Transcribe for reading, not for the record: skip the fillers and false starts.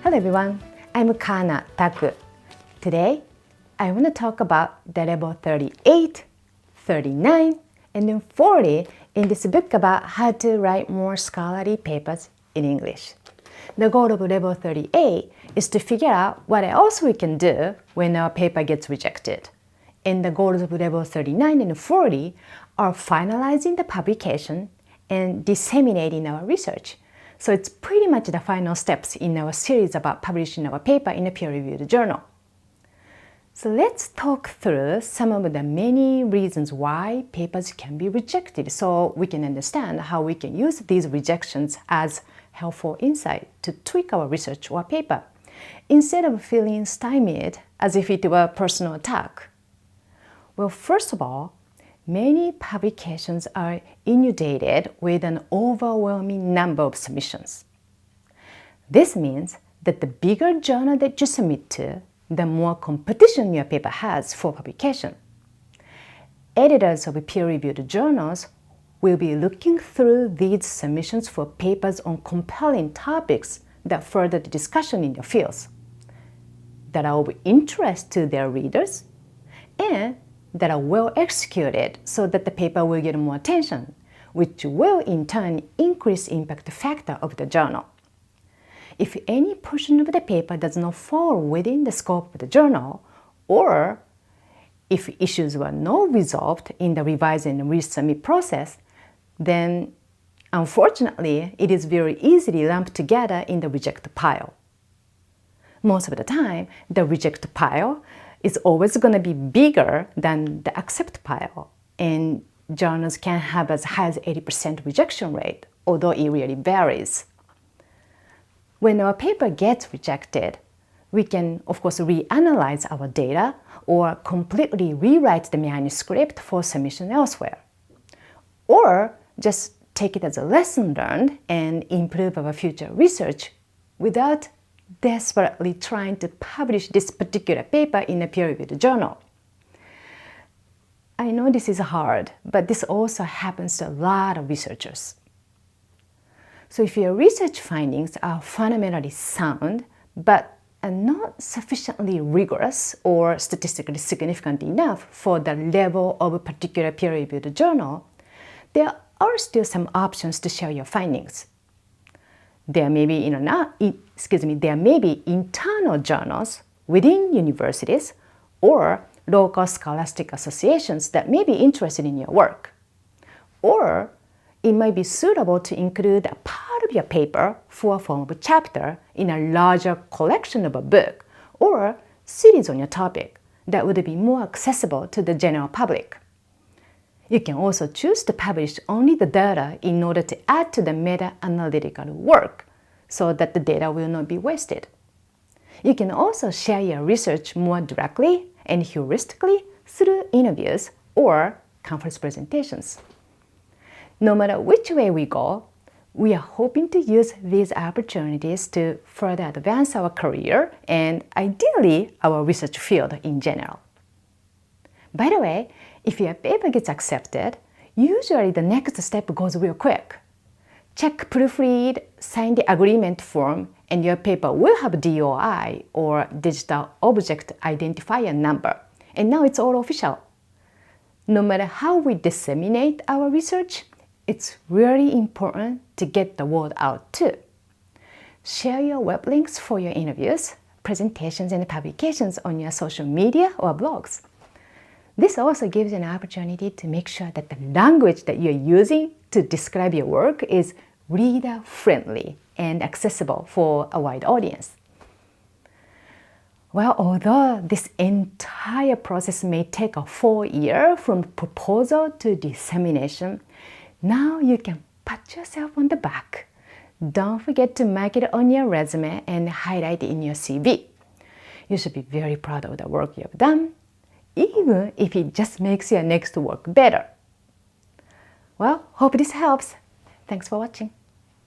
Hello everyone, I'm Kana Taku. Today, I want to talk about the level 38, 39, and then 40 in this book about how to write more scholarly papers in English. The goal of level 38 is to figure out what else we can do when our paper gets rejected. And the goals of level 39 and 40 are finalizing the publication and disseminating our research. So it's pretty much the final steps in our series about publishing our paper in a peer-reviewed journal. So let's talk through some of the many reasons why papers can be rejected so we can understand how we can use these rejections as helpful insight to tweak our research or paper, instead of feeling stymied as if it were a personal attack. Well, first of all, many publications are inundated with an overwhelming number of submissions. This means that the bigger journal that you submit to, the more competition your paper has for publication. Editors of peer-reviewed journals will be looking through these submissions for papers on compelling topics that further the discussion in their fields, that are of interest to their readers, and that are well executed so that the paper will get more attention, which will in turn increase the impact factor of the journal. If any portion of the paper does not fall within the scope of the journal, or if issues were not resolved in the revise and resubmit process, then unfortunately it is very easily lumped together in the reject pile. Most of the time, the reject pile is always going to be bigger than the accept pile, and journals can have as high as 80% rejection rate, although it really varies. When our paper gets rejected, we can of course reanalyze our data or completely rewrite the manuscript for submission elsewhere, or just take it as a lesson learned and improve our future research without desperately trying to publish this particular paper in a peer-reviewed journal. I know this is hard, but this also happens to a lot of researchers. So if your research findings are fundamentally sound, but are not sufficiently rigorous or statistically significant enough for the level of a particular peer-reviewed journal, there are still some options to share your findings. There may be internal journals within universities or local scholastic associations that may be interested in your work. Or it might be suitable to include a part of your paper for a form of a chapter in a larger collection of a book or series on your topic that would be more accessible to the general public. You can also choose to publish only the data in order to add to the meta-analytical work so that the data will not be wasted. You can also share your research more directly and heuristically through interviews or conference presentations. No matter which way we go, we are hoping to use these opportunities to further advance our career and ideally our research field in general. By the way, if your paper gets accepted, usually the next step goes real quick. Check, proofread, sign the agreement form, and your paper will have DOI or Digital Object Identifier number. And now it's all official. No matter how we disseminate our research, it's really important to get the word out too. Share your web links for your interviews, presentations, and publications on your social media or blogs. This also gives you an opportunity to make sure that the language that you're using to describe your work is reader-friendly and accessible for a wide audience. Well, although this entire process may take a full year from proposal to dissemination, now you can pat yourself on the back. Don't forget to mark it on your resume and highlight it in your CV. You should be very proud of the work you have done, even if it just makes your next work better. Well, hope this helps. Thanks for watching.